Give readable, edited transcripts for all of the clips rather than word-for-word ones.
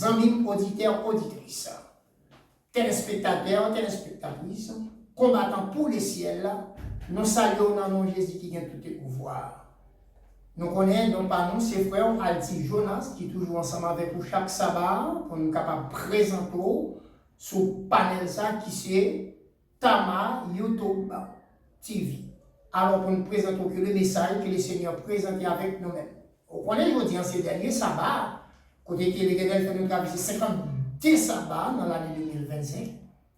amis, auditeurs, auditrices, téléspectateurs, téléspectatrices, combattants pour le ciel, nous saluons dans le nom de Jésus qui gagne tout le pouvoir. Nous connaissons, non pas nous, ses frères Alti Jonas, qui est toujours ensemble avec nous chaque sabbat, pour nous capables de présenter sur le panel ça, qui c'est Tama YouTube TV. Alors, pour nous présenter le message que le Seigneur présente avec nous-mêmes. Vous connaissez, je dis, en ces derniers sabbats, côté que l'Éternel fait nous traverser 52 sabbats dans l'année 2025,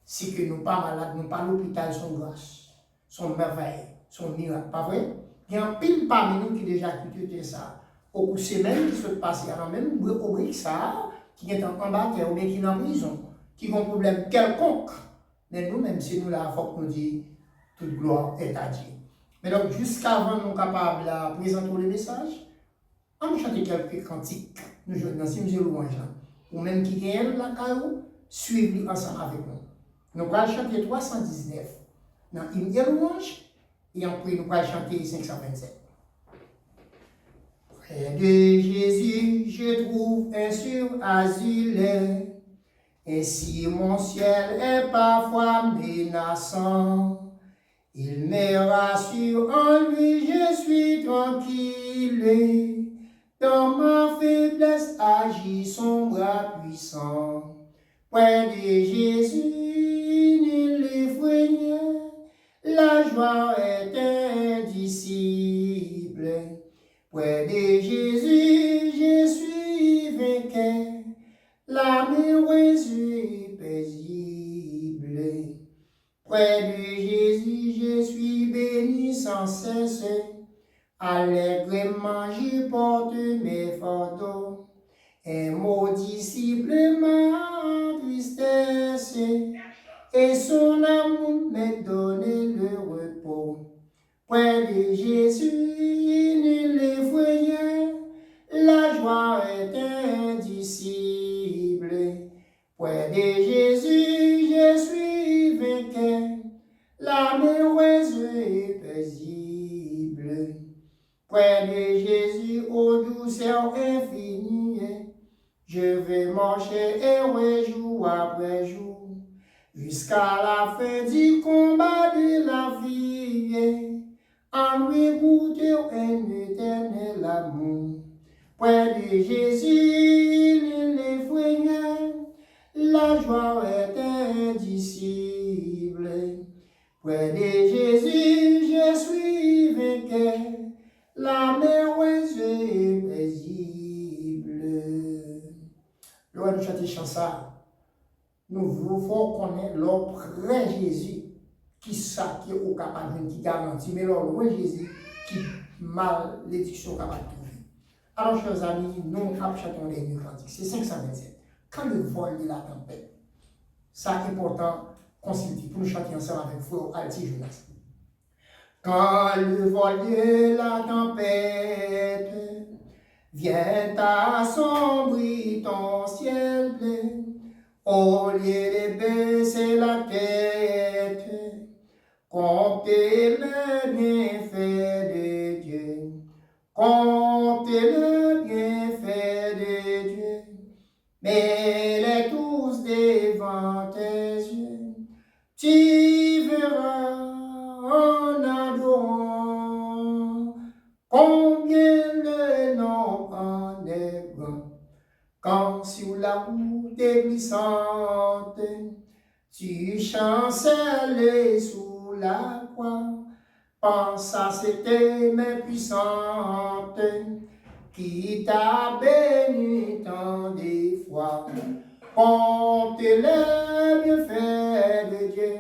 c'est que nous pas malades, nous pas l'hôpital, son grâce, son merveille, son miracle, pas vrai? Il y a un pile parmi nous qui déjà quitté ça. Au cours de semaines qui se passent, il y a même rubrique ça, qui est en combat, ou bien qui est en prison, qui ont un problème quelconque. Mais nous-mêmes, c'est nous là, il faut que nous disions, toute gloire est à Dieu. Mais donc, jusqu'avant nous capables de présenter le message, on va chanter quelques cantiques. Nous jouons dans ces louanges là. Ou même qui gagnent la caillou, suivez ensemble avec nous. Nous allons chanter 319 dans une louange et après nous allons chanter 527. Près de Jésus, je trouve un sûr asile. Et si mon ciel est parfois menaçant, il me rassure, en lui je suis tranquille. Dans ma faiblesse agit son bras puissant. Près de Jésus, nul effrayé, la joie est indicible. Près de Jésus, je suis vainqueur, la merveilleuse est paisible. Près de Jésus, je suis béni sans cesse. Allègrement, je porte mes fardeaux. Un mot disciple ma tristesse. Et son amour m'a donné le repos. Près de Jésus, nul effrayé, la joie est indicible. Près de Jésus, je suis vainqueur, la merveilleuse est paisible. Près de Jésus, ô douceur infinie, je vais marcher heureux jour après jour, jusqu'à la fin du combat de la vie, en lui goûter un éternel amour. Près de Jésus, nul effrayé, la joie est indicible. Près de Jésus, je suis vainqueur, la merveilleuse est paisible. Lorsque nous chantons chanson, nous voulons connaître l'auprès Jésus, qui ça qui est au capable, qui garantit, mais loin Jésus, qui malédiction capable de trouver. Alors, chers amis, nous chantons les deux cantiques. C'est 527. Quand le vol de la tempête, ça est important, consulter pour nous chanter ensemble avec Frère Alti Jonas. Quand le vol de la tempête vient assombrir ton ciel bleu, au lieu de baisser la tête, comptez le bienfait de Dieu, comptez le bienfait de Dieu, mets-les tous devant tes yeux, tu verras en adorant combien le nom en est grand. Quand sur la route glissante, tu chancelles sous la croix, pense à cette main puissante qui t'a béni tant des fois. Compte les bienfaits de Dieu,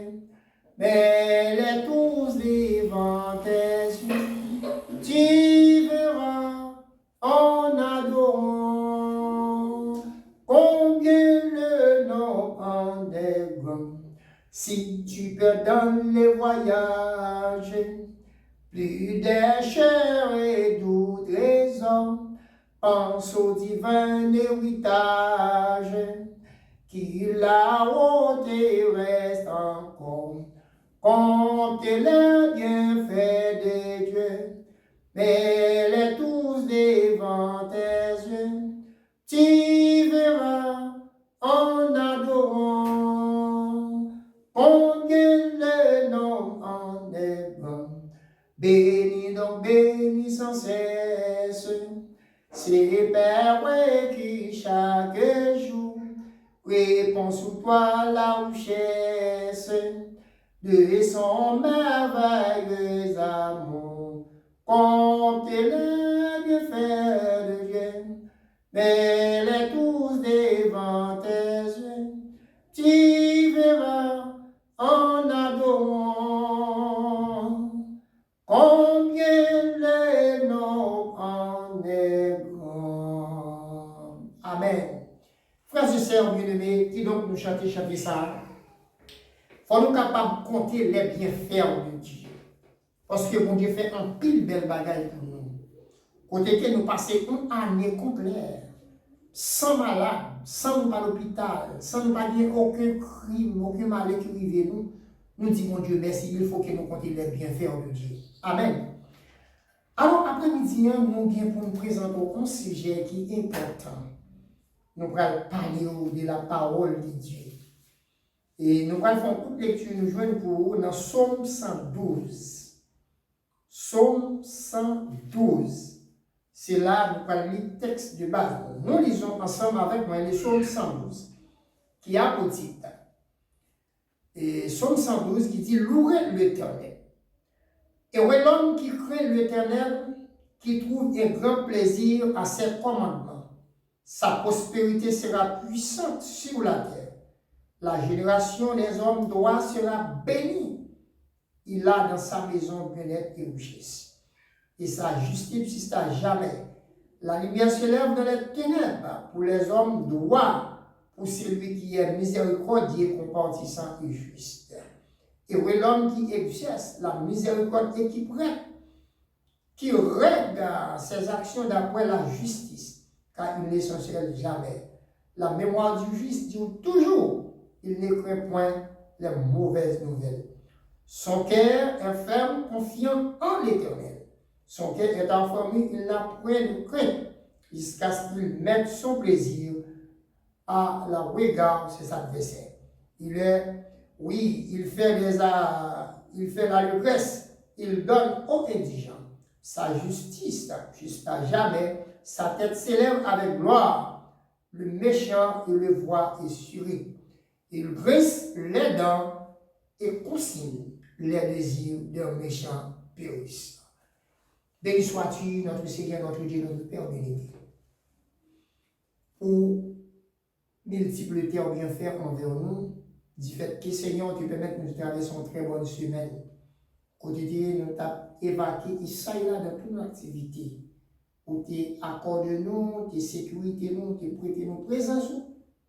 mets-les tous devant tes yeux, tu verras en adorant combien le nom en est grand. Si tu peux dans les voyages, plus des chers et doux trésors, pense au divin héritage qui là-haut te reste encore. Compte les bienfaits de Dieu, mets-les tous devant tes yeux, tu verras les jours. Réponds sur toi la richesse de son merveilleux amour. Compte les bienfaits de Dieu, mais les tous devant tes yeux. Tu verras en adorant combien les noms en est grand. Amen. Frères et sœurs bien-aimés, qui donc nous chanter ça, faut nous capables de compter les bienfaits de Dieu. Parce que mon Dieu fait un pile belle bagaille pour nous. Côté que nous passons une année complète, sans malade, sans nous pas à l'hôpital, sans nous pas dire aucun crime, aucun malheur qui arrive nous, nous disons mon Dieu merci, il faut que nous comptions les bienfaits de Dieu. Amen. Alors après-midi, nous avons pour nous présenter un sujet qui est important. Nous allons parler de la parole de Dieu. Et nous allons faire toute lecture, nous joignons pour vous dans Psaume 112. Psaume 112. C'est là que nous allons lire le texte de base. Nous lisons ensemble avec moi le Psaume 112, qui a pour titre. Et Psaume 112 qui dit louez l'Éternel. Et ouais, l'homme qui craint l'Éternel, qui trouve un grand plaisir à ses commandements. Sa prospérité sera puissante sur la terre. La génération des hommes droits sera bénie. Il a dans sa maison bien-être et richesse. Et sa justice subsiste à jamais. La lumière se lève dans les ténèbres pour les hommes droits, pour celui qui est miséricordieux, compatissant et juste. Et oui, l'homme qui exerce la miséricorde et qui prête, qui regarde ses actions d'après la justice, car il n'est essentiel jamais. La mémoire du juste dit toujours, il ne craint point les mauvaises nouvelles. Son cœur est ferme, confiant en l'Éternel. Son cœur est informé, il n'a point de crainte, jusqu'à ce qu'il mette son plaisir à la regard de ses adversaires. Il fait l'allégresse, il donne aux indigents. Sa justice jusqu'à jamais, sa tête s'élève avec gloire. Le méchant, il le voit essuré. Il brise les dents et consigne les désirs d'un méchant périssent. Béni sois-tu, notre Seigneur, notre Dieu, notre Père béni. Pour multiples tes bienfaits envers nous, du fait que Seigneur, tu permets de nous traverser une très bonne semaine. Côté nous t'as évacué ici et là dans toute notre activité. Pour tes accords de nous, tes sécurités nous, tes prêter nos présences.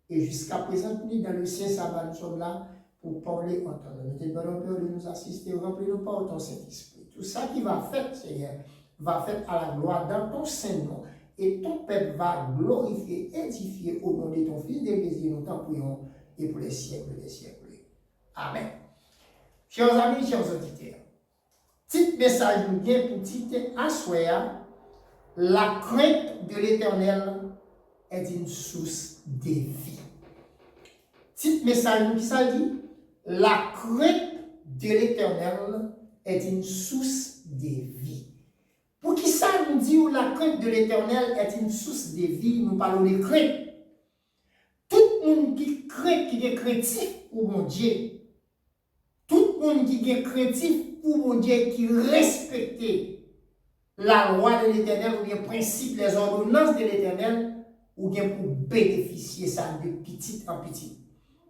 Et jusqu'à présent, nous, dans le Saint-Sabbat, nous sommes là pour parler entendre. Nous te demandons Père de nous assister, remplis-nous par ton Saint-Esprit. Tout ça qui va faire, Seigneur, va faire à la gloire dans ton Saint-Nom. Et ton peuple va glorifier, édifier au nom de ton Fils de Jésus. Nous t'en prions et pour les siècles des siècles. Amen. Chers amis, chers auditeurs, petit message nous vient pour titre Assoya, la crainte de l'Éternel est une source de vie. Petit message nous qui ça dit, la crainte de l'Éternel est une source de vie. Pour qui ça nous dit la crainte de l'Éternel est une source de vie, nous parlons de crainte. Tout le monde qui craint, qui est craintif pour mon Dieu, tout le monde qui est craintif pour mon Dieu, qui respecte la loi de l'Éternel ou bien principe, les ordonnances de l'Éternel, ou bien pour bénéficier ça de petit en petit,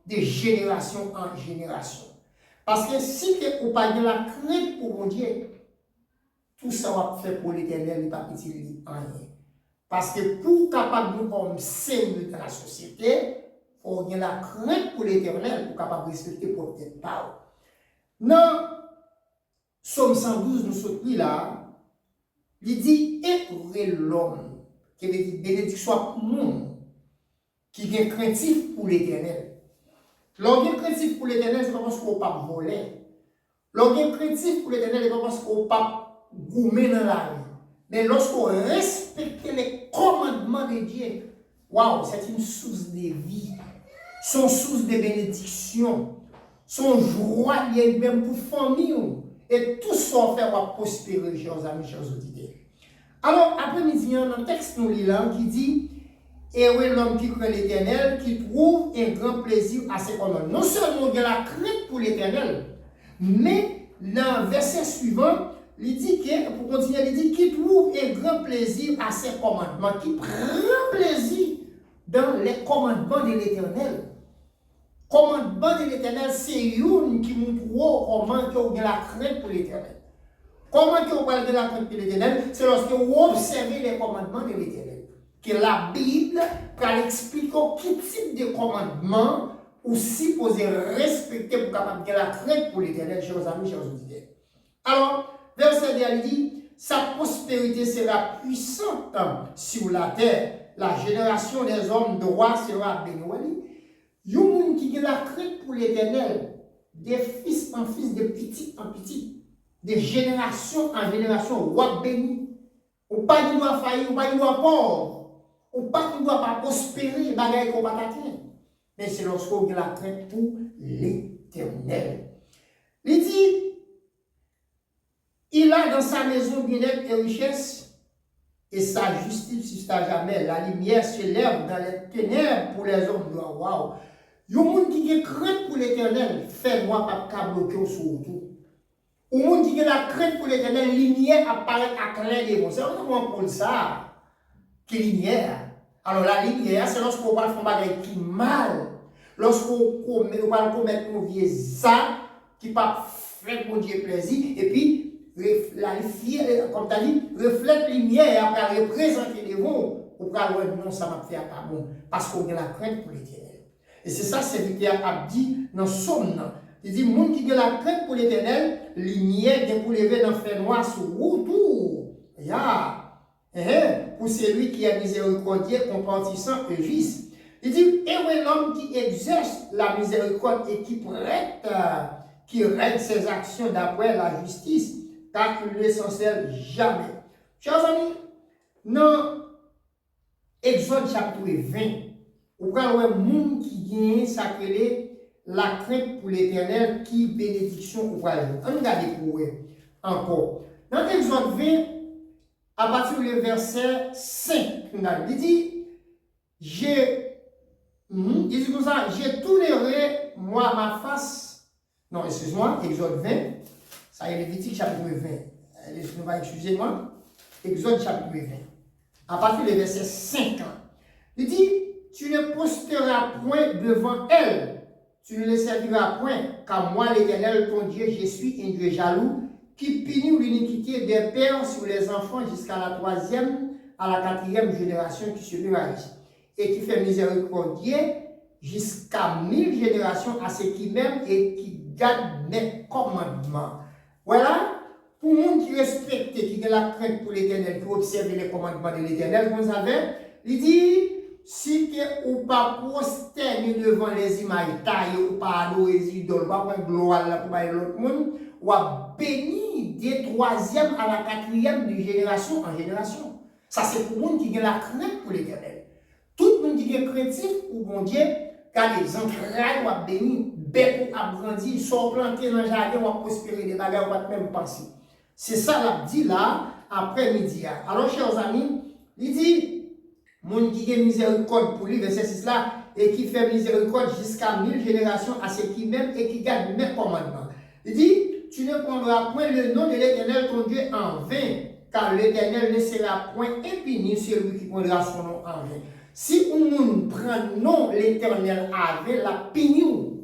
de génération en génération. Parce que si tu n'as pas de la crainte pour mon Dieu, tout ça va faire pour l'Éternel, il ne va pas petit en rien. Parce que pour capable de comme sérieux dans la société, il faut avoir la crainte pour l'Éternel pour capable de respecter pour être parole. Dans Psaume 112, nous sommes là, il dit et l'homme, qui veut dire bénédiction pour le monde, qui est craintif pour l'Éternel. L'homme est craintif pour l'Éternel, c'est pas parce qu'on ne peut pas voler. L'homme est craintif pour l'Éternel, c'est pas parce qu'on ne peut pas goumer dans la vie. Mais lorsqu'on respecte les commandements de Dieu, waouh, c'est une source de vie, son source de bénédiction, son joie, même pour famille, et tout ça fait va prospérer, chers amis, chers auditeurs. Alors, après-midi, il y a un texte nous lisons qui dit Heureux l'homme qui craint l'Éternel, qui trouve un grand plaisir à ses commandements. Non seulement il y a la crainte pour l'Éternel, mais dans le verset suivant, il dit que, pour continuer, il dit qu'il trouve un grand plaisir à ses commandements, qui prend plaisir dans les commandements de l'Éternel. Commandement de l'Éternel, c'est une qui nous prouve comment vous avez la crainte pour l'Éternel. Comment vous avez la crainte pour l'Éternel? C'est lorsque vous observez les commandements de l'Éternel. Que la Bible va expliquer quel type de commandement aussi poser respecter pour capable de la crainte pour l'Éternel, chers amis, chers auditeurs. Alors, verset 2, il dit, sa prospérité sera puissante sur la terre. La génération des hommes droits sera bénie. Il y a des gens qui ont la crainte pour l'Éternel, des fils en fils, de petit en petit, de génération en génération, ou béni. Ou pas qui doit faillir, ou pas qui doit pauvre, ou pas qui doit pas prospérer, bagaille qu'on va atteindre. Mais c'est lorsqu'on a la crainte pour l'Éternel. Il dit, il a dans sa maison bien-être et richesse, et sa justice subsiste jamais. La lumière se lève dans les ténèbres pour les hommes. Waouh! Il y a des gens qui ont crainte pour l'Éternel, fais-moi pas bloquer sur tout. Il y a des gens qui ont la crainte pour l'Éternel, lumière apparaît à clair des mots. C'est vraiment pour ça que lumière. Alors la lumière, c'est lorsqu'on va faire un bagage qui mal. Lorsqu'on va commettre un vieux ça, qui va faire mon Dieu plaisir, et puis la lumière, comme tu as dit, reflète la lumière et après représenter les mots. Ou pas, non, ça m'a fait pas bon. Parce qu'on a la crainte pour l'Éternel. Et c'est ça, c'est ce qu'il a dit dans Somme. Il dit, monde qui a la crainte pour l'Éternel, lumière vient pour lever dans le fer noir sur autour. Pour celui qui est miséricordieux, compatissant et juste. Il dit, et l'homme qui exerce la miséricorde et qui règle ses actions d'après la justice, car il ne s'enseigne jamais. Chers amis, dans Exode chapitre 20, vous voyez un monde qui gagne sacré la crainte pour l'Éternel qui bénédiction au voyage. On regarde pour vous encore. Dans Exode 20, à partir du verset 5, il dit, j'ai tournerai moi ma face. Non, excuse-moi, Exode 20, ça y est, Lévitique chapitre 20. Excusez-moi, Exode chapitre 20. À partir du verset 5, il dit, tu ne posteras point devant elle, tu ne les serviras point, car moi, l'Éternel, ton Dieu, je suis un Dieu jaloux, qui punit l'iniquité des pères sur les enfants jusqu'à la 3e, à la 4e génération qui se réalise, et qui fait miséricordieux jusqu'à 1000 générations à ceux qui m'aiment et qui gardent mes commandements. Voilà, pour le monde qui respecte, qui a la crainte pour l'Éternel, qui observe les commandements de l'Éternel, vous savez, il dit, si tu ou pas prosterné devant les images taillées ou pas adorer les idoles, pas prendre gloire pour l'autre monde, ou à béni des 3e à la 4e de génération en génération. Ça, c'est pour le monde qui a la crainte pour l'Éternel. Tout le monde qui est chrétien pour bon Dieu, car les entrailles ou à béni, bête ou à grandir, sont plantés dans le jardin ou à prospérer, des bagages ou à même penser. C'est ça l'a dit là, après-midi. Alors, chers amis, il dit, mon qui a miséricorde pour lui, verset 6 là, et qui fait miséricorde jusqu'à 1000 générations à ceux qui m'aiment et qui gardent mes commandements. Il dit, tu ne prendras point le nom de l'Éternel ton Dieu en vain, car l'Éternel ne sera point impuni celui qui prendra son nom en vain. Si on prend le nom de l'Éternel en vain, la punition.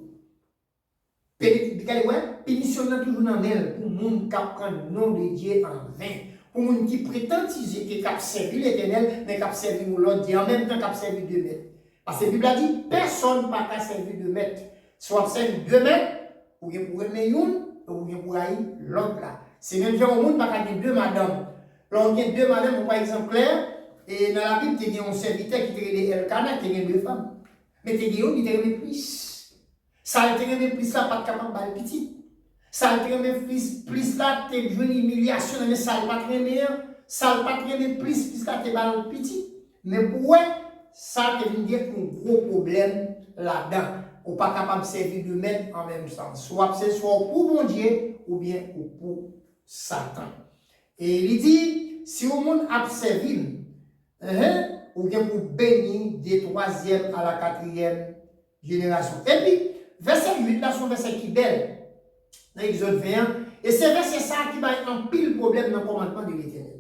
Punition toujours dans elle pour le monde qui prend le nom de Dieu en vain. Pour les gens qui prétendent qu'ils ont servi l'Éternel, mais qui ont servi l'autre Dieu, en même temps qu'ils ont servi 2 mètres. Parce que la Bible a dit, personne n'a pas servi 2 mètres. Soit servi 2 mètres, ou bien pour aimer une, ou bien pour haïr l'autre là. C'est même genre au monde, pas qu'il y a 2 madames. Là, on a 2 madames, par exemple, Claire, et dans la Bible, il y a un serviteur qui te dit Elkana, qui a 2 femmes. Mais il y a un qui te dit plus. Ça, il te dit plus là, pas capable de faire petit. Ça ne plus là, tu as une humiliation, mais ça ne va pas très bien. Ça ne va pas très bien plus là, tu es petit. Mais pour ça, tu veut dire qu'il y a un gros problème là-dedans. On n'est pas capable de servir de mettre en même temps. Soit c'est soit pour mon Dieu, ou bien pour Satan. Et il dit, si au monde a servi, ou bien pour bénir des troisième à la quatrième génération. Et puis, verset 8, là, son verset qui est belle, dans Exode 21, et c'est verset ça qui va être un pile problème dans le commandement de l'Éternel.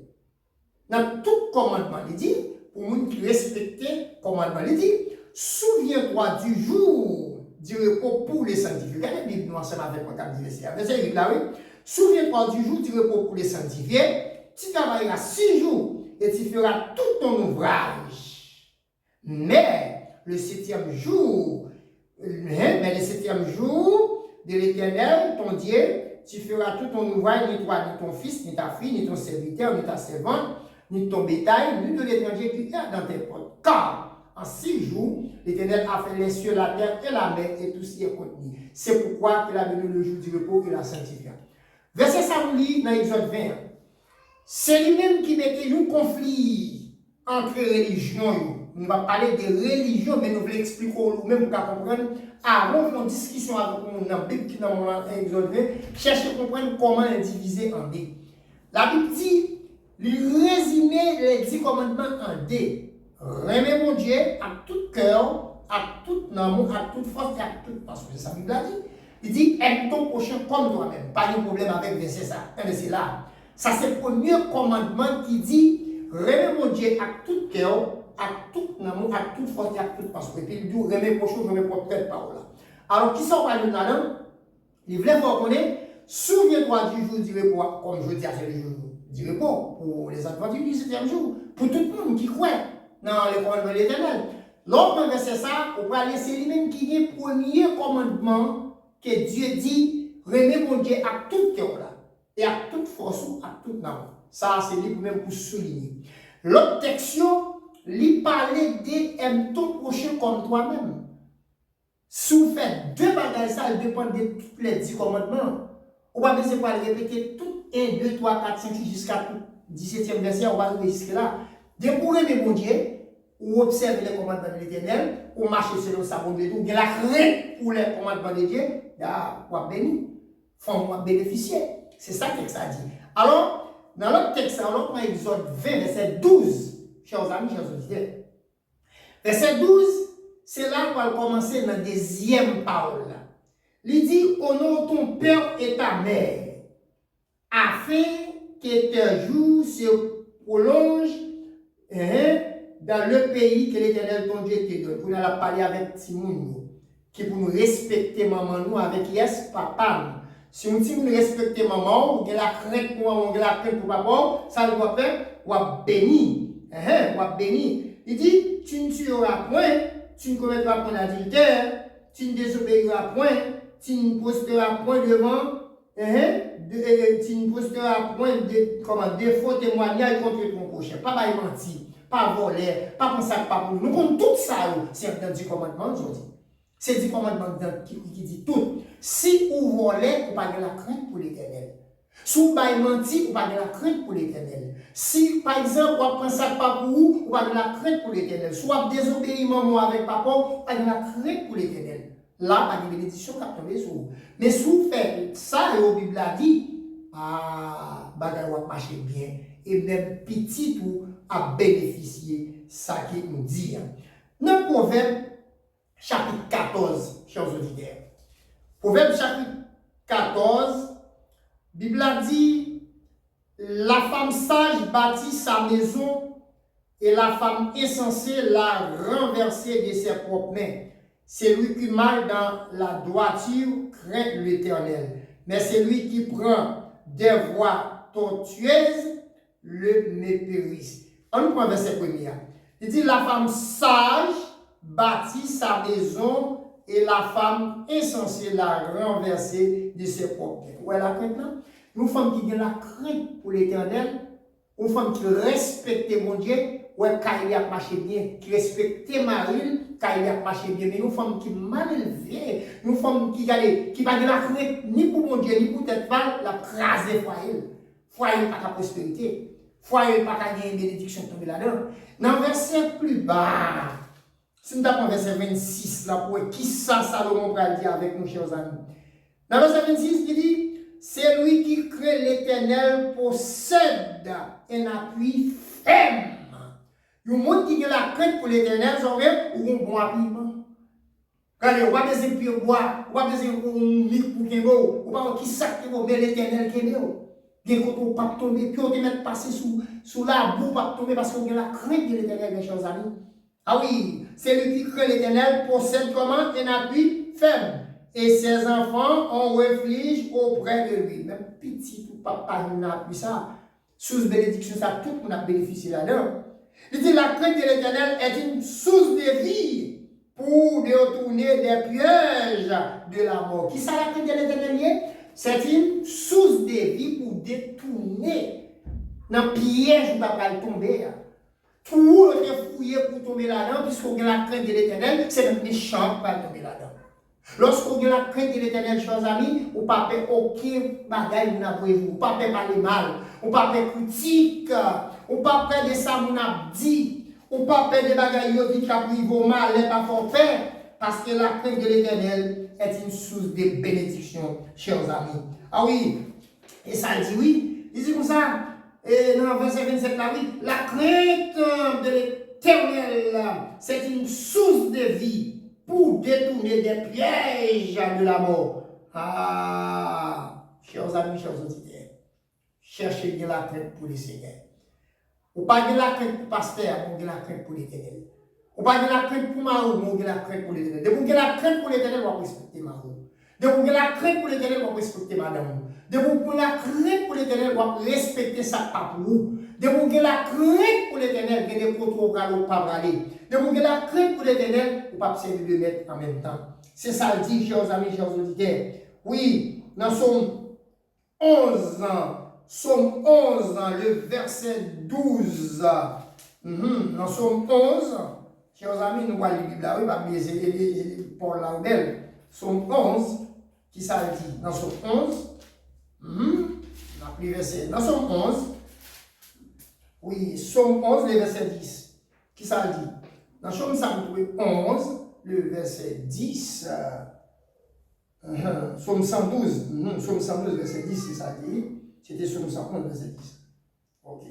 Dans tout commandement, il dit, pour nous qui respecter le commandement, il dit, souviens-toi du jour du repos pour les sanctifiés. Regardez la Bible, nous ensemble avec moi, comme dit verset 8 là, oui. Souviens-toi du jour du repos pour les sanctifiés. Tu travailleras 6 jours et tu feras tout ton ouvrage. Mais le septième jour de l'Éternel, ton Dieu, tu feras tout ton ouvrage, ni toi, ni ton fils, ni ta fille, ni ton serviteur, ni ta servante, ni ton bétail, ni de l'étranger qui est dans tes portes. Car en 6 jours, l'Éternel a fait les cieux, la terre et la mer et tout ce qui est contenu. C'est pourquoi il a donné le jour du repos et la sanctifié. Verset ça nous lit dans Exode 20. C'est lui-même qui mettait un conflit entre religions. Nous va parler de religion, mais nous voulons expliquer nous-mêmes pour comprendre. Avant, nous avons une discussion avec nous dans la Bible qui est dans Exode 20, chercher à comprendre comment est divisé en deux. La Bible dit, lui résumer les 10 commandements en deux. Remet mon Dieu à tout cœur, à tout amour, à toute force et à toute parce que c'est ça la Bible a dit. Il dit, aime ton prochain comme toi-même. Pas de problème avec verset ça. C'est là. Ça, c'est le premier commandement qui dit, remets mon Dieu à tout cœur, à tout amour, à toute force et à toute force. Et puis il dit, remets prochain, remets propre parole. Alors, qui sont pas là-dedans? Il voulait voir qu'on est, souviens-toi du jour du repos, comme je dis, c'est le jour du repos, pour les adventistes du 7e jour, pour tout le monde qui croit dans les commandements de l'Éternel. L'autre verset ça, on va laisser lui-même qui est le premier commandement que Dieu dit, remets mon Dieu à tout cœur là, et à toute force, à toute âme. Ça, c'est lui même pour souligner. L'autre texte, lui parlait de aime ton prochain comme toi-même. Si vous faites 2 bagages, ça dépend de tous les 10 commandements. On va essayer de répéter tout 1, 2, 3, 4, 5, 6 jusqu'à 17e verset, on va arriver jusqu'à là. Dès pour aimer mon Dieu, ou observer les commandements de l'Éternel, ou marcher selon sa bonté, ou bien la crainte pour les commandements de Dieu, on va bénir, on va bénéficier. C'est ça que ça dit. Alors, dans l'autre texte, dans Exode 20, verset 12, chers amis, chers auditeurs, verset 12, c'est là qu'on va commencer dans la deuxième parole. Il dit, honore ton père et ta mère, afin que tes jours se prolongent dans le pays que l'Éternel ton Dieu te donne. Pour nous parler avec Timoun, qui pour nous respecter maman nous avec yes, papa. Si on dit nous respecter maman, on a la crainte pour on a la crainte pour papa, ça doit faire, on va bénir. On va bénir. Il dit, tu ne tueras point, tu ne commettras point d'adultère, tu ne désobéiras point, tu ne posteras point devant, tu ne posteras point de faux témoignages contre ton prochain. Pas mentir, pas voler, pas penser à pas pour nous. Nous comptons tout ça, c'est dans 10 commandements aujourd'hui. C'est 10 commandements qui dit tout. Si vous volez, vous n'avez pas de la crainte pour l'Éternel. Si vous mentez, vous n'avez pas de la crainte pour l'Éternel. Si, par exemple, vous pensez à pas pour vous, vous n'avez pas de la crainte pour l'Éternel. Soit désobéir maman avec papa, vous n'avez pas de la crainte pour l'Éternel. Là, il y a des bénédictions qui tombent sur vous. Mais si vous faites ça, et la Bible a dit, bagay va marcher bien. Et même petit tout à bénéficier ça qui nous dit. Dans le Proverbe, chapitre 14, chers auditeurs. Proverbe, chapitre 14, la Bible a dit, la femme sage bâtit sa maison et la femme insensée l'a renversée de ses propres mains. C'est lui qui marche dans la droiture craint l'Éternel. Mais c'est lui qui prend des voies tortueuses le méprise. On prend verset premier. Il dit la femme sage bâtit sa maison et la femme insensée l'a renversée de ses propres mains. Où est la crainte là? Nous femmes qui ont la crainte pour l'Éternel, une femme qui respecte mon Dieu, ouais, quand il a marché bien, qui respecte Marie, quand il a marché bien, mais nous femmes qui mal élevées, nous femmes qui pas de la crainte ni pour mon Dieu, ni pour tête mal, la craser foyer. Foyer pas de prospérité. Foyer pas de bénédiction tomber là-dedans. Dans le verset plus bas, si nous avons verset 26, là, pour qui ça Salomon va dire avec nous, chers amis. Dans le verset 26, il dit, c'est lui qui crée l'Éternel possède un appui ferme. Le monde qui a la crainte pour l'éternel, c'est vrai, ou un bon rapidement. Regardez, on va besoin de pied bois, on va besoin de mic pour qu'il y ait, on va qui sac qui va mais l'éternel qui est. Bien quand on pas tomber, puis on te met passer sous la boue, pas tomber parce qu'on a la crainte de l'éternel, mes chers amis. Ah oui, c'est lui qui craint l'éternel, possède comment un appui ferme. Et ses enfants ont refuge auprès de lui. Même petit ou papa, nous n'a appris ça. Sous bénédiction, ça, tout le monde a bénéficié là-dedans. Il dit la crainte de l'éternel est une source de vie pour détourner des pièges de la mort. Qui ça la crainte de l'éternel? C'est une source de vie pour détourner dans le piège où va tomber. Tout le monde fouillé pour tomber là-dedans, puisqu'on a la crainte de l'éternel, c'est le méchant qui va tomber là-dedans. Lorsqu'on a la crainte de l'éternel, chers amis, on ne peut pas faire aucun bagage pour vous, on ne peut pas parler mal, on ne peut pas faire critique, on ne peut pas faire de ça qu'on a dit, on ne peut pas faire des bagages qui vont mal, on ne peut pas faire, parce que la crainte de l'éternel est une source de bénédiction, chers amis. Ah oui, et ça dit oui, il dit comme ça, et dans le verset 27 là, oui, la crainte de l'éternel, c'est une source de vie pour détourner des pièges de la mort. Ah, chers amis, chers auditeurs, cherchez bien la crainte pour le Seigneur. Ou pas de la crainte pour le pasteur, on a la crainte pour l'éternel. Ou pas de la crainte pour Marou, on a la crainte pour l'éternel. De vous la crainte pour l'éternel, on va respecter Marou. De vous la crainte pour l'éternel, on va respecter madame. De vous la crainte pour l'éternel, on va respecter sa papou. De vous la crainte pour l'éternel, vous ne pouvez pas aller. De vous la crainte pour l'éternel, vous ne pouvez pas servir de maître en même temps. C'est ça le dit, chers amis, chers auditeurs. Oui, dans Somme 11, Somme 11, le verset 12. Dans Somme 11, chers amis, nous voyons la Bible là, oui, pas bien, Paul là, belle. Somme 11, qui ça dit? Dans Somme 11, on a pris verset. Dans Somme 11, oui, Somme 11, le verset 10. Qui ça dit? Dans Somme 11, le verset 10. Somme 112, Somme 112, verset 10, c'est ça dit. C'était Somme 111, verset 10. Ok.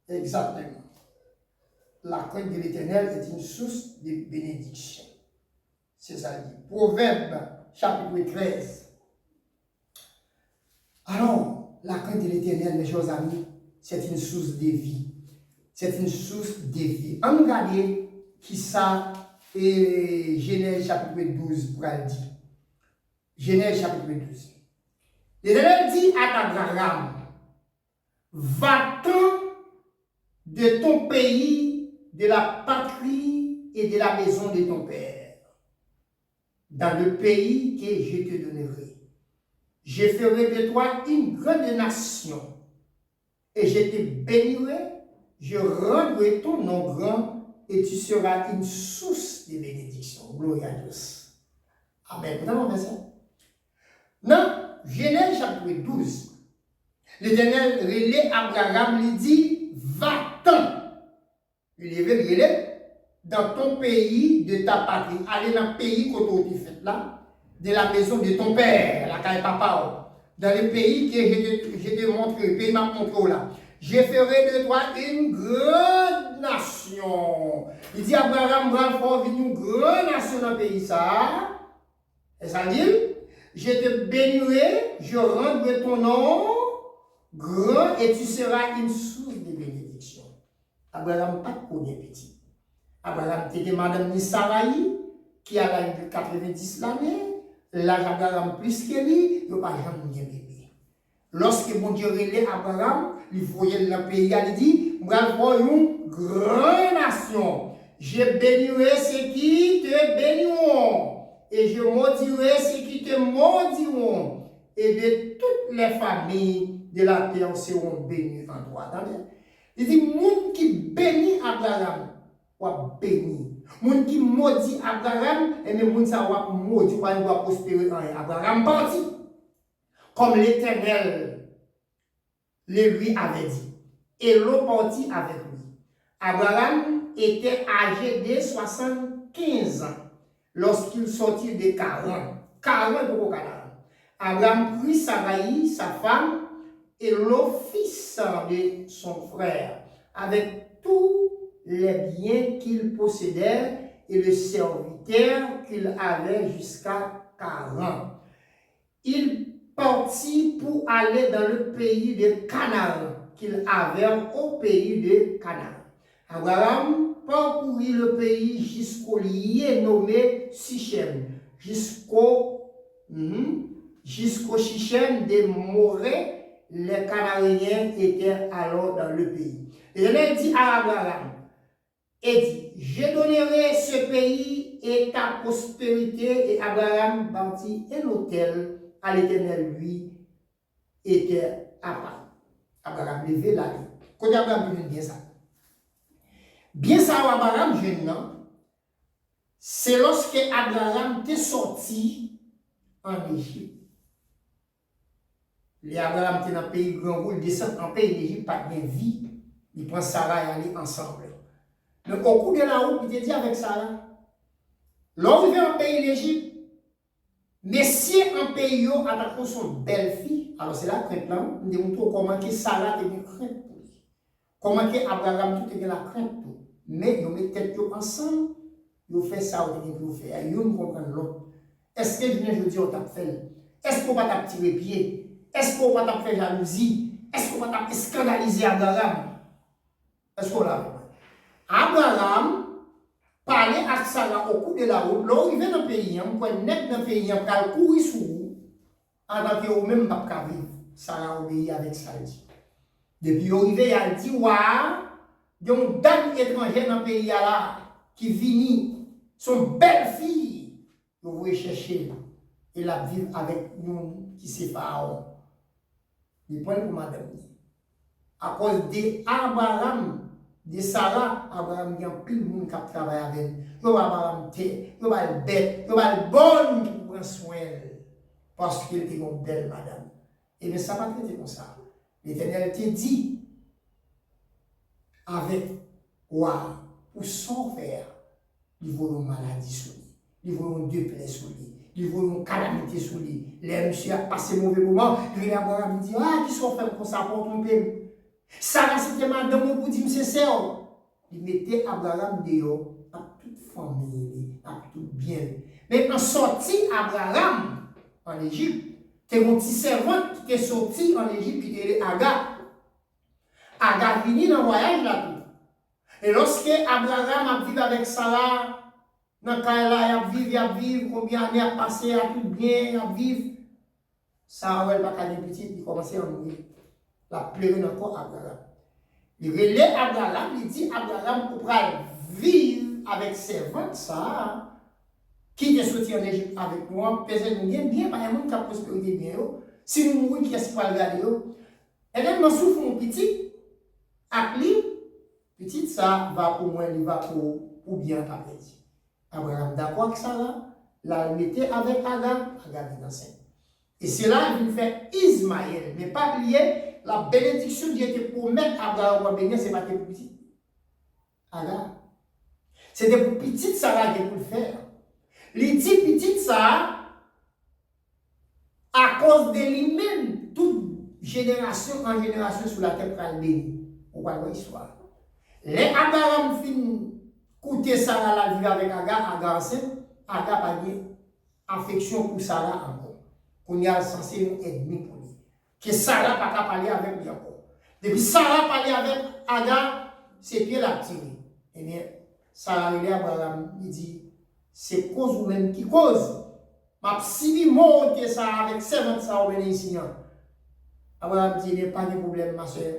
Exactement. La crainte de l'éternel est une source de bénédiction. C'est ça dit. Proverbe, chapitre 13. Alors, la crainte de l'éternel, mes chers amis, c'est une source de vie. C'est une source de vie. On regarde qui ça et Genèse chapitre 12 pour elle dire. Genèse chapitre 12. L'Éternel dit à Abraham, va-t'en de ton pays, de la patrie et de la maison de ton père, dans le pays que je te donnerai. Je ferai de toi une grande nation, et je te bénirai, je rendrai ton nom grand, et tu seras une source de bénédiction. Gloire à Dieu. Amen. Vous avez un verset? Non, Genèse chapitre 12. L'Éternel relève Abraham, lui dit, va-t'en. Il relève dans ton pays de ta patrie. Allez dans le pays que tu as fait là, de la maison de ton père, la caille papa. Dans le pays que je te montre, le pays m'a montré là. Je ferai de toi une grande nation. Il dit Abraham, va une grande nation dans le pays ça. Et ça dit, je te bénirai, je rendrai ton nom grand et tu seras une source de bénédiction. Abraham pas de petit. Abraham était madame de Saraï, qui a l'âge de 90 l'année. L'âge d'Abraham plus que lui, il n'a pas jamais bébé. Lorsque mon Dieu relève Abraham, il voyait le pays, il dit, bravo, une grande nation. Je bénirai ceux qui te béniront. Et je maudirai ceux qui te maudiront. Et de toutes les familles de la terre seront bénies en toi. Il dit, monde qui bénit Abraham, ou béni. Monde qui maudit Abraham, et le monde ça va maudit, ou va prospérer en Abraham parti. Comme l'Éternel le lui avait dit. Et l'eau partit avec lui. Abraham était âgé de 75 ans lorsqu'il sortit de 40. 40 pour Canaan. Abraham prit Saraï, sa femme, et le fils de son frère, avec tous les biens qu'il possédait et le serviteur qu'il avait jusqu'à 40. Il partit pour aller dans le pays de Canaan qu'il avait au pays de Canaan. Abraham parcourut le pays jusqu'au lieu nommé Sichem, jusqu'au Sichem des Morées. Les Cananéens étaient alors dans le pays. Et il dit à Abraham, et dit, je donnerai ce pays et ta prospérité. Et Abraham bâtit un autel à l'Éternel, lui, était à part. Abraham levait la vie. Quand Abraham dit bien ça. Bien ça, Abraham, jeune, non? C'est lorsque Abraham est sorti en Égypte. Les Abraham était dans le pays grand roule, descend en pays d'Égypte, pas de vie. Il prend Sarah et aller ensemble. Mais au cours de la route, il te dit avec Sarah, l'on vient en pays d'Égypte, mais si un pays yo attaque son belle-fille, alors c'est la crainte là, on démontre comment que Sarah était crainte pour lui. Comment que Abraham tout était la crainte pour. Mais ils mettent tête ensemble, ils fait ça ou ils fait, ils comprennent l'autre. Est-ce que je dis on t'a fait? Est-ce qu'on va t'a tirer pied? Est-ce qu'on va t'a faire jalousie? Est-ce qu'on va t'a scandaliser Abraham? Est-ce qu'on l'a? Abraham parlait à Sarah au cours de la route. Là, il vient dans le pays, on peut naître dans le pays, on peut courir sur vous, en tant que vous-même, pas de vivre. Sarah obéit avec ça. Depuis arrivé, il a dit, waouh, il y a une dame étrangère dans le pays là, qui vient, son belle-fille, vous voulez chercher, et la vivre avec nous qui c'est Pharaon. Il prend pour madame. À cause d'Abraham, de Sarah, Abraham, il y a pile de monde qui travaille avec elle. Il va Abraham il va le bête, il va le bon qui prend soin d'elle. Parce qu'il était une belle madame. Et bien ça va traiter comme ça. L'Éternel te dit, avec quoi, pour son faire, il vaut une maladie sur lui, il vaut une déplaise sur lui. Il vaut une calamité sur lui. Les monsieur a passé mauvais moment. Il vient Abraham, il dit, ah, qui sont fait pour ça, pour tromper. Sarah, c'était madame, pour dire, c'est ça. Il mettait Abraham dehors, à toute famille, à tout bien. Mais en sorti Abraham en Égypte, c'est mon petit servant qui est sorti en Égypte, qui était Agar. Agar venu dans le voyage là. Et lorsque Abraham a vécu avec Sarah, dans le cas là, il a vivre, combien d'années a passé, à tout bien, il a vivre. Sarah, elle va pas petit, il commence à mourir. La pleurer encore Abraham. Il relève Abraham, il dit Abraham pour vivre avec servante Sarah, qui est sorti en Égypte avec moi, pesez nous bien, pas un monde qui a prospérité bien. Si nous mourons, qui est-ce qui va regarder? Et là, je souffre mon petit, à lui, petit, ça va pour moi, il va pour bien après. Abraham d'accord avec Sarah, la mettait avec Agar, Agar est enceinte. Et c'est là qu'il fait Ismaël, mais pas lié, la bénédiction qui était pour mettre Abraham à bénir, c'est pas pour petit. Agar. C'était pour petite Sarah qui pour le faire. Il dit petite Sarah, à cause de lui-même, toute génération en génération sur la terre pour le bénir. On va voir l'histoire. Les Abraham finissent. Écoutez Sarah la vie avec Agar, Agar enceinte, Agar a dit affection pour Sarah encore. Qu'on y a censé un ennemi pour lui. Que Sarah n'a pas parler avec lui encore. Depuis Sarah parlait avec Agar, ses pieds l'a tiré. Eh bien, Sarah et Abraham, il dit, c'est cause ou même qui cause. Ma si monte ça avec 70 ça au ici. Abraham dit, il n'y a pas de problème, ma soeur.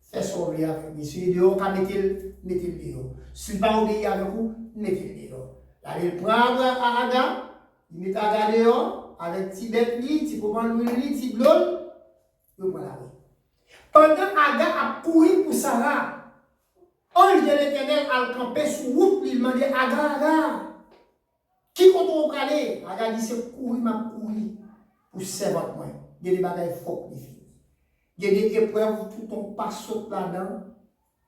Fais sauver avec lui. Si il est dehors, mettez-le dehors. Si il va obéir avec vous, mettez-le dehors. Là, il prend Agar, il met Agar dehors, avec petit bête, petit comment lui, petit blonde, il prend la rue. Pendant Agar a couru pour Sarah, ange de l'Éternel a campé sur route, il demandait Agar, qui compte aller? Agar dit, c'est courir, m'a couru pour servir moi. Il y a des bagages forts qui finissent. Il y a des épreuves, tout ton pas saute là-dedans,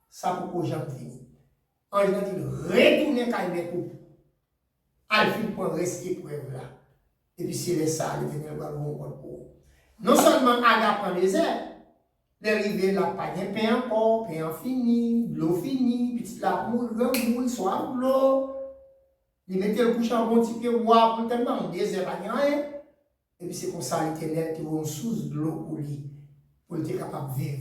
ça pour que j'en finisse. Ange a dit, retournez quand il est tout. Alphine pour rester épreuve là. Et puis c'est ça, l'Éternel va vous rendre pour. Non seulement Agar prend les airs, L'arrivée là, pas de pain encore, pain fini, l'eau fini, petit la moule, grand moule, soit l'eau. Il mettait le couche en bon petit peu, boire pour tellement, désert, pas rien. Et puis c'est comme ça, l'Éternel qui va sous de l'eau pour être capable de vivre.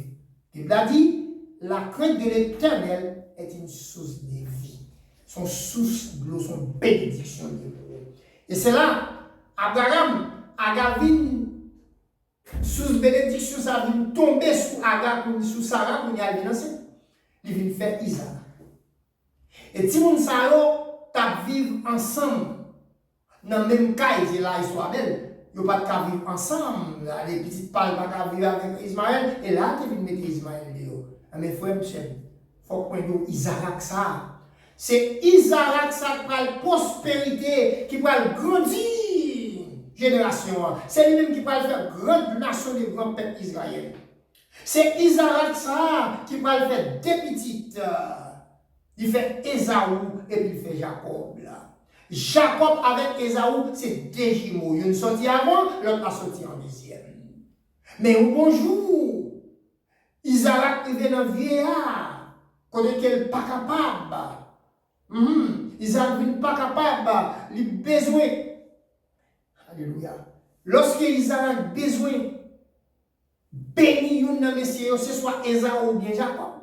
Il a dit, la crainte de l'Éternel est une source de vie. Son source de l'eau, son bénédiction de l'eau. Et c'est là, Abraham, Agavine, sous bénédiction, ça vient tomber sous Agar, sous Sarah, pour y aller dans ce. Il vient faire Isaac. Et si on s'arrête, vivre ensemble, dans le même cas, c'est là, histoire belle. Ils ne peuvent pas vivre ensemble. Les petites pales ne peuvent pas vivre avec Ismaël. Et là, tu viens mettre Ismaël dehors. Mais frère, il faut qu'on ait Isaac ça. C'est Isaac ça qui va la prospérité, qui va grandir génération. C'est lui-même qui va faire grande nation des grands peuples israéliens. C'est Isaac ça qui va faire des petites. Il fait Ésaü et puis il fait Jacob là. Jacob avec Ésaü, c'est deux jumeaux. Une sortie avant, l'autre a sorti en deuxième. Mais au bonjour, Isaac est dans vieillard, connaît qu'elle n'est pas capable. Isaac n'est pas capable, il a besoin. Alléluia. Lorsque Isaac a besoin, béni une messieurs, ce soit Ésaü ou bien Jacob.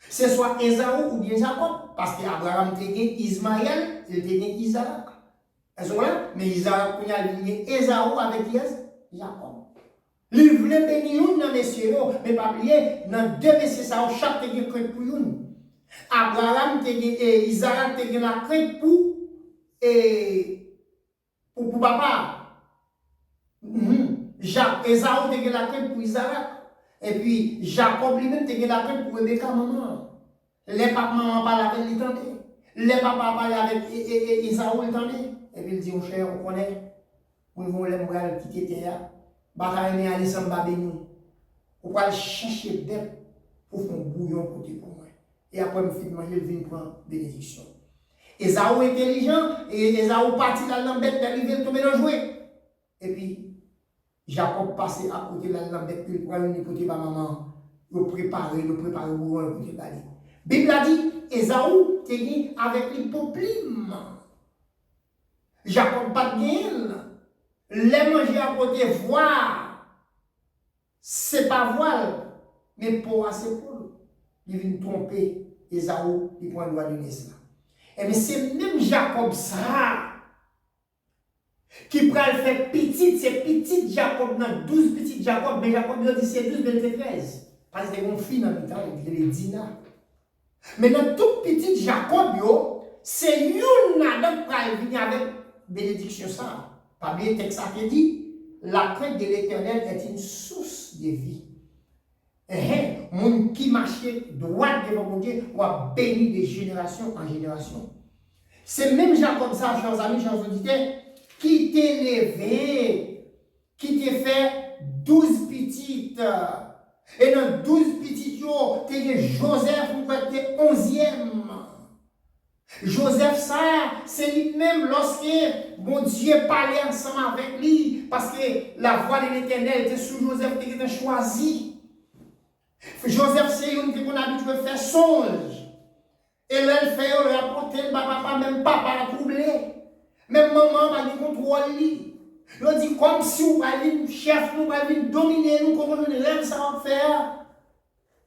Ce soit Ésaü ou bien Jacob. Parce qu'Abraham a gagné Ismaël, il a gagné Isaac. Est-ce que mais Isaac a gagné Ésaü avec Jacob. Il voulait bénir une messieurs, mais pas oublier, dans deux messieurs, ça chaque a gagné crainte pour une. Abraham a gagné Isaac a gagné la crainte pour papa. Ésaü a gagné la crainte pour Isaac. Et puis Jacob lui-même a gagné la crainte pour Rebecca, maman. Les papas maman parlent avec lui, tendez. Les papas parlent avec Isaou, tendez. Et puis il dit, mon cher, on connaît. Nous voulons quitter terre. Bataille mais aller sans babénou. On va chercher bête pour faire un bouillon côté pour moi. Et après, me fait manger, il vient prendre bénédiction. Esaü intelligent, et Esaü parti dans la bête, il vient tomber dans le jouet. Et puis, Jacob passé à côté de la bête, il prend une côté de maman. Il prépare le bouillon à côté de la Bible a dit, Esaü était avec l'hypoplime. Jacob pas de gain. Les manger à côté, voir. C'est pas voile, mais pour assez pour. Il vient tromper Esaü, il prend le droit de naissance. Et mais c'est même Jacob ça qui prend le fait petit, c'est petit Jacob, dans 12 petits Jacob, mais Jacob il dit c'est 12, mais c'est 13. Parce que c'est une fille dans le temps, il est Dina. Mais dans tout petit Jacob, c'est une adam qui vient avec bénédiction ça. Pas bien le texte qui dit, la crainte de l'Éternel est une source de vie. Mon qui marchait droit devant mon Dieu, va bénir de génération en génération. C'est même Jacob ça, chers amis, chers auditeurs, qui t'est levé, qui t'est fait 12 petites. Et dans 12 petits jours, tu as Joseph, vous êtes 11e. Joseph, ça, c'est lui-même lorsque mon Dieu parlait ensemble avec lui, parce que la voix de l'Éternel était sous Joseph qui était choisi. Joseph, c'est une qui qu'on a habitué à faire songe. Et là, il fait, il rapporte, papa, même papa a troublé. Même maman va lui contrôler. Il dit comme si on va venir chef, nous va venir dominer, nous comment nous rêve ça va faire.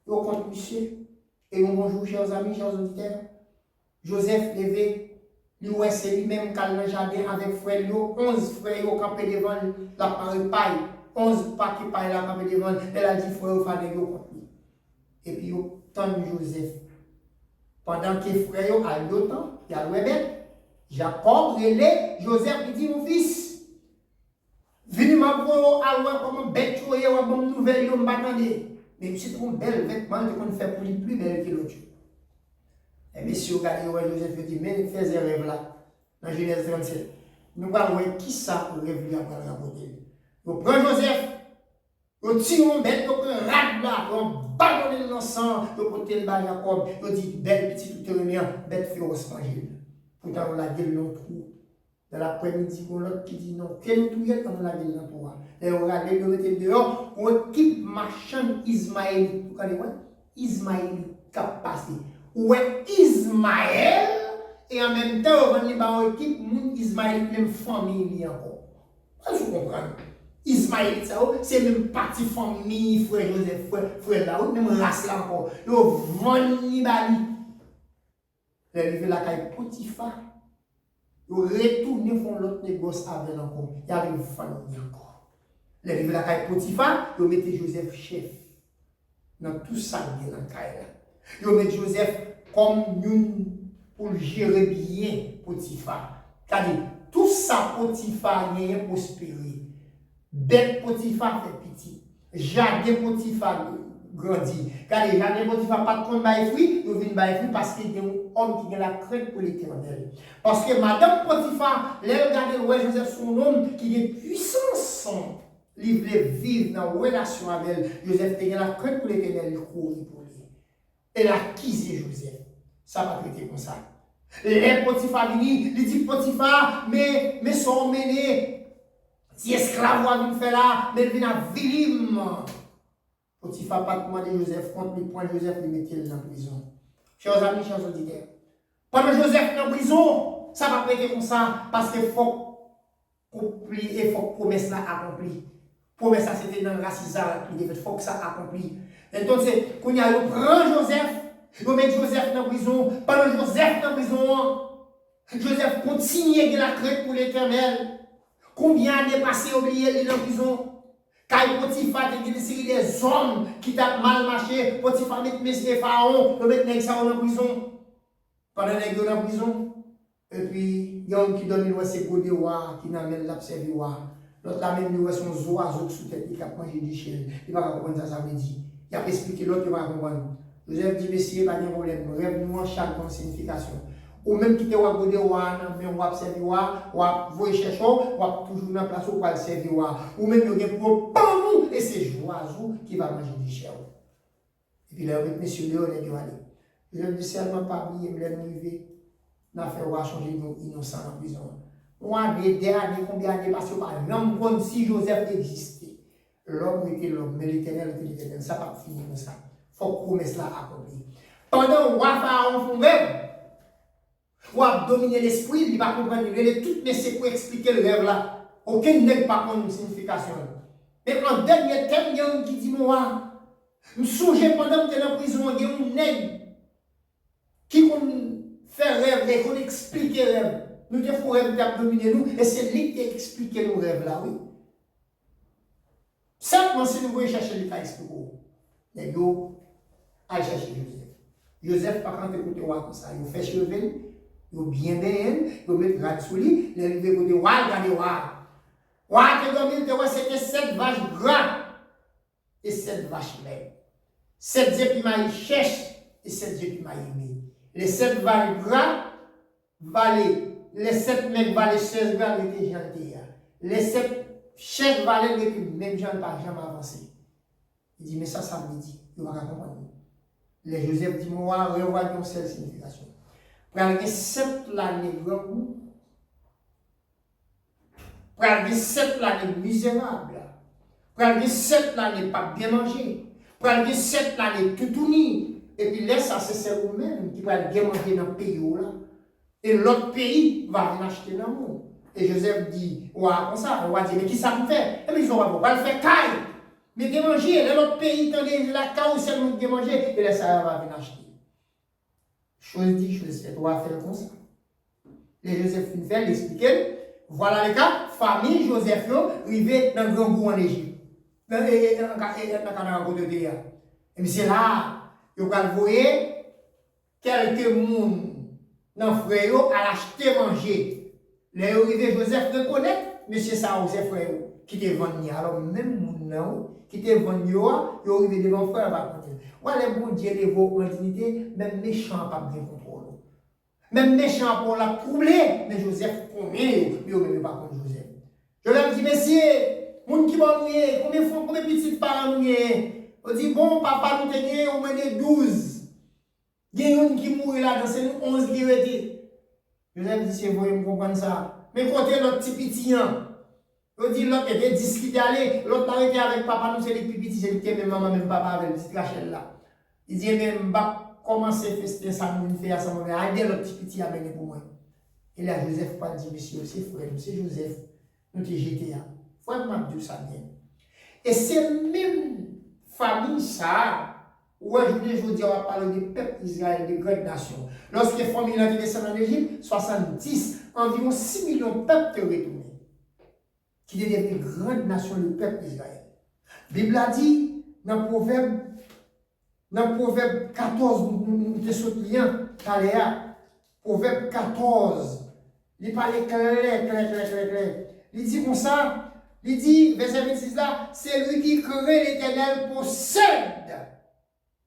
Et au compte monsieur. Et bonjour chers amis, chers auditeurs. Joseph levé, lui c'est lui-même qui a le jardin avec frère, 11 frères qui ont campé devant la paille, 11 paquets paille la campé devant, elle a dit frère, il faut aller au compte. Et puis il tend Joseph. Pendant que frère a le temps, il y a le bête. Jacob relève, Joseph lui dit mon fils. Venez m'apprendre à voir comment bête tu es, ou une nouvelle, vous m'attendez. Mais c'est trop belle vêtement qu'on fait pour lui plus belle que l'autre. Et messieurs, regardez, Joseph dit, mais fais un rêve là, dans Genèse 37. Nous allons voir qui ça le rêve lui après rapporter. Vous prenez Joseph, vous tirez une bête, vous prenez un rat là, vous ballonnez dans le sang, vous portez le bas Jacob, vous dites, belle petite tout bête féroce manger. Pourtant, on l'a dit le trou. Dans l'après-midi, on l'autre qui dit non, quel tout est dans la ville là pour moi. Et on regarde le mettre dehors, on équipe marchand Ismaël, vous connaissez quoi? Ismaël qui a passé. Ouais, Ismaël, et en même temps, on va une équipe, Ismaël, même famille encore. Vous comprenez? Ismaël, c'est même partie famille, frère Joseph, frère là, même race là encore. Ils vendent Nibali. Ils arrivent à la caille Potiphar. Ils retournent font l'autre négoce avec encore. Ils arrivent à famille encore. Ils arrivent à la caille Potiphar, ils mettent Joseph chef. Dans tout ça, il y a dans la caille là. Ils mettent Joseph comme une pour gérer bien Potiphar. C'est-à-dire, tout ça, Potiphar, il a prospéré. Bête Potiphar fait petit. Jardin Potiphar grandit. Car les jardins Potiphar pas de compte bail fruit, ils viennent bail fruit parce qu'il y a un homme qui a la crainte pour l'Éternel. Parce que Madame Potiphar, les regardez le roi Joseph, son homme qui a puissance, il voulait vivre dans une relation avec elle. Joseph a la crainte pour l'Éternel, il courait pour lui. Elle a acquis Joseph. Ça va traiter comme ça. Les Potiphar vini, il dit Potiphar, mais son mené. Si esclave va faire là, mais il vient à Vilim. Potiphar pas demandé Joseph contre lui, point Joseph lui mettait dans la prison. Chers amis, chers auditeurs, pendant Joseph dans la prison, ça va pas être comme ça, parce qu'il faut accomplir et faut que promesse là accomplie. Promesse là c'était dans le racisme, il faut que ça accomplie. Et donc c'est qu'on y a prend Joseph, il met Joseph dans la prison, pendant Joseph dans la prison, Joseph continue de la crainte pour l'Éternel. Combien d'années passées oublié dans la prison? Quand Potiphar a décidé des hommes qui t'a mal marché, Potiphar met Messieurs Pharaon, le mettre ça dans la prison. Pendant les gars dans la prison. Et puis, il y a un qui donne le ses côtés qui n'amène l'observer. L'autre amène le son oiseau sous tête, il a mangé du chien. Il va comprendre ça veut dire. Il a expliqué l'autre, il va comprendre. Joseph dit, messieurs, pas de problème. Rêve-nous en chaque bonne signification. Ou même qui te va goûter mais on va observer ou va chercher ou va toujours dans place où va le servir ou même il y a pour nous et c'est oiseau qui va manger du chien. Et puis là avec monsieur Léon et Joali. Je ne dis seulement pas oublier me l'arriver n'a fait va changer nos innocents en prison. Moi des derniers combien d'années passées par l'homme comme si Joseph existait. L'homme était l'homme mais l'Éternel était l'Éternel, ça pas fini comme ça. Faut que promesse là accomplie. Pendant roi Pharaon font rêve ou à dominer l'esprit, il va comprendre, il est tout, mais c'est pour expliquer le rêve là. Aucun n'est pas une signification. Mais en dernier terme, il y a un qui dit, moi, je me souviens pendant que tu es en prison, il y a un nègre qui fait rêve et qui explique le rêve. Nous devons rêve de dominer nous, et c'est lui qui explique le rêve là, oui. Simplement, si nous voulons chercher le cas expliqué, les gars, allez chercher Joseph. Joseph, par contre, écoutez, comme ça, il fait chevet. Ils bien bien, ils mettent grade sous lui, ils arrivent à dire, regardez, c'était 7 vaches gras et 7 vaches maigres. 7 épimailles chèches et 7 épimailles humides. Les 7 vaches gras valaient, les 7 maigres valaient 16 gras, ils étaient gentils. Les 7 chèches valaient, ils étaient même gens pas jamais avancé. Il dit, mais ça veut dire, il va comprendre. Les Joseph dit, moi, revoyons une seule signification. Pour aller 7 l'année grand goût, pour aller 7 l'année misérable, pour aller 7 l'année pas bien manger, pour aller 7 l'année tout uni, et puis là, ça c'est vous-même qui va bien manger dans le pays là, et l'autre pays va venir acheter dans le monde. Et Joseph dit, ouais, comme ça, on va dire, mais qui ça me fait? Et puis ils ont pas le faire caille, mais bien manger, l'autre pays, tandis la caille où c'est le monde bien manger, et là, ça va venir acheter. Chose dit, chose faite, on va faire comme ça. Les Joseph fait l'expliquer. Voilà le cas, famille Joseph, arrivé dans le grand bout en Égypte. Dans le Canada de Théa. Et puis c'est là, vous voyez, quelques personnes dans le frère à l'acheter manger. Les arrivés Joseph reconnaît, monsieur ça, c'est frère qui te vendu. Alors même mon qui te vendu, ils arrivent devant frère, va continuer. Voilà, bon Dieu, les vos dignité, même méchant pas bien contrôle. Même méchant pour la troubler, mais Joseph, combien, mais on ne pas contre Joseph. Je leur dis, messieurs, moun qui va nous, combien de petits parents nous, on dit, bon, papa nous tenait, on mène 12. Il y a une qui mourit là, dans ces 11 qui étaient. Joseph dit, c'est vrai, je comprends ça. Mais côté l'autre petit petit, on dit l'autre était discuté aller, l'autre arrêté avec papa, nous c'est les petits petits, c'est les même maman, même papa avec le petit Rachel là. Il dit, même, bah, commencer à fester ça, nous faire ça, mais aider l'autre petit petit à venir pour moi. Et là, Joseph pas dit, monsieur, c'est frère, c'est Joseph, nous t'es jeté là. Frère, m'a dit ça bien. Et c'est même famille ça, où aujourd'hui, je dis, on va parler du peuple d'Israël, des grandes nations. Lorsque les familles ont descendu en Égypte, 70, environ 6 millions de peuples qui ont retourné. Qui deviennent une grande nation, le peuple d'Israël. La Bible a dit, dans le Proverbe 14, nous sommes liens, Proverbe 14, il parle clair. Il dit comme ça, il dit, verset 26 là, c'est lui qui crée l'Éternel possède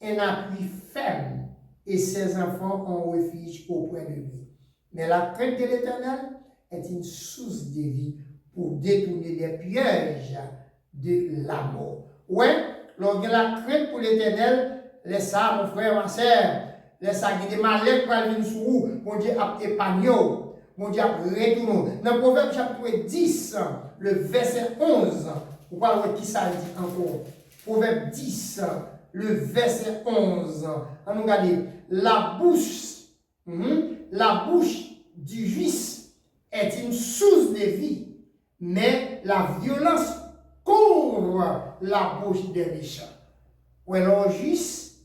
un appui ferme et ses enfants ont refuge auprès de lui. Mais la crainte de l'Éternel est une source de vie pour détourner des pièges de la mort. Ouais, lorsque la crainte pour l'Éternel, laisse ça, mon frère, ma soeur, laisse ça, qui est malade pour aller sur vous, mon Dieu a épargné, mon Dieu a retourné. Dans le Proverbe chapitre 10, le verset 11, vous voyez qui ça dit encore. Proverbe 10, le verset 11. On nous regarde, la bouche du juste est une source de vie, mais la violence couvre la bouche des méchants. Ou leur juste,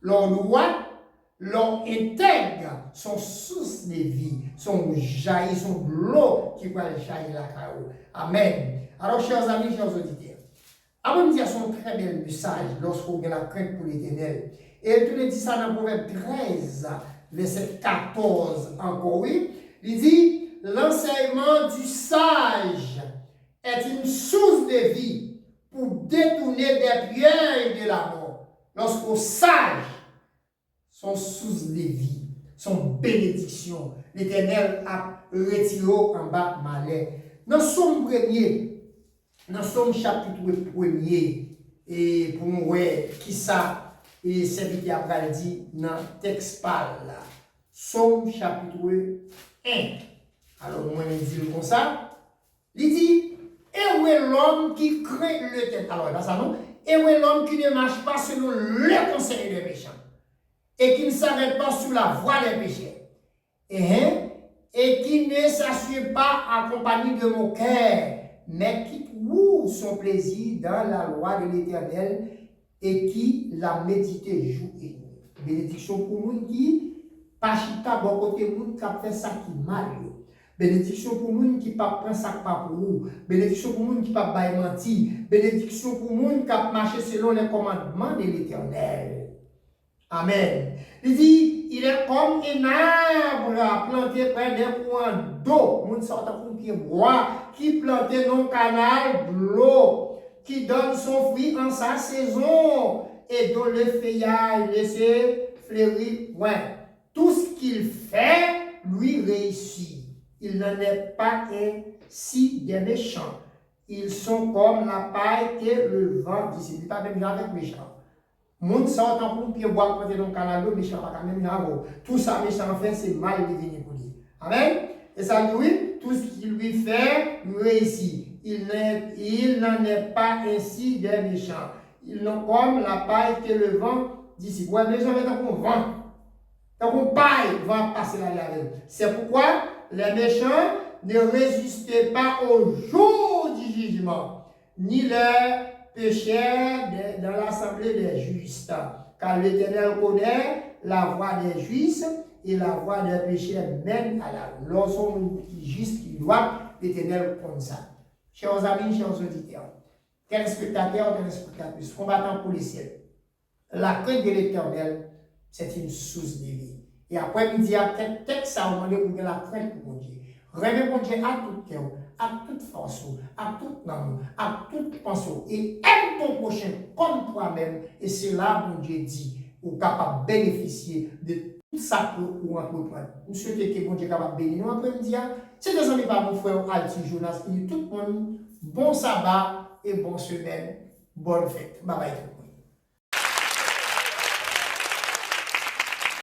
leur droit, leur intègre sont source de vie, sont jaillis, sont de l'eau qui va jaillir la carreau. Amen. Alors, chers amis, chers auditeurs, avant de dire son très bel message lorsqu'on a la crainte pour l'Éternel, et tout le dit ça dans Proverbe 13, verset 14 encore, oui, il dit, l'enseignement du sage est une source de vie pour détourner des pièges de la mort. Lorsqu'au sage, son source de vie, son bénédiction, l'Éternel a retiré en bas malheur. Dans Somme premier, dans Somme chapitre 1er, et pour nous voir qui ça, et serviteur a dit dans le texte parle là. Somme chapitre 1. Alors, moi, je dis comme ça. Il dit, et où est l'homme qui craint l'Éternel? Alors, dans ça, non. Et où est l'homme qui ne marche pas selon le conseil des méchants? Et qui ne s'arrête pas sous la voie des pécheurs? Et qui ne s'assure pas accompagné de mon cœur, mais qui trouve son plaisir dans la loi de l'Éternel et qui la médite jour et nuit. Bénédiction pour nous qui, pas chita bon côté moun qui fait ça qui mal. Bénédiction pour moun qui pas prend ça pas pour vous. Bénédiction pour moun qui pas bail menti. Bénédiction pour moun qui a marché selon les commandements de l'Éternel. Amen. Il dit, il est comme un arbre planté près d'un point d'eau. Moun sort pour pied bois qui planté dans le canal de l'eau, qui donne son fruit en sa saison et dont le feuillage laisse fleurir point. Tout ce qu'il fait, lui réussit. Il n'en est pas ainsi des méchants. Ils sont comme la paille que le vent dissipe. Il pas même avec méchants. Moun sort en pour pied bois quand dans le canal d'eau, méchant pas même avant. Tout ça méchant fait, c'est mal devenu pour lui. Amen. Et ça dit oui, tout ce qu'il lui fait, lui réussit. Il n'en est pas ainsi des méchants. Ils sont comme la paille que le vent dissipe. Ouais, méchant est dans le vent. Donc, on paille va passer la vie. C'est pourquoi les méchants ne résistent pas au jour du jugement, ni leurs péchés dans l'assemblée des justes. Car l'Éternel connaît la voie des justes et la voie des péchés mène à la lorsqu'on qui juste, qui doit, l'Éternel connaît ça. Chers amis, chers auditeurs, téléspectateurs, téléspectatrices, combattants pour les ciels, la crainte de l'Éternel, c'est une source de vie. Et après, il dit à quel texte ça a demandé pour que la crainte pour mon Dieu. Rêvez mon Dieu à tout cœur, à toute force, à tout amour, à toute pensée. Et aime ton prochain comme toi-même. Et c'est là, mon Dieu dit, ou capable de bénéficier de tout ça que vous entreprenez. Nous souhaitons que mon Dieu capable de bénir nous après-midi. C'est des amis par mon frère Alti Jonas. Il dit tout le monde, bon sabbat et bonne semaine, bonne fête. Bye bye tout le monde.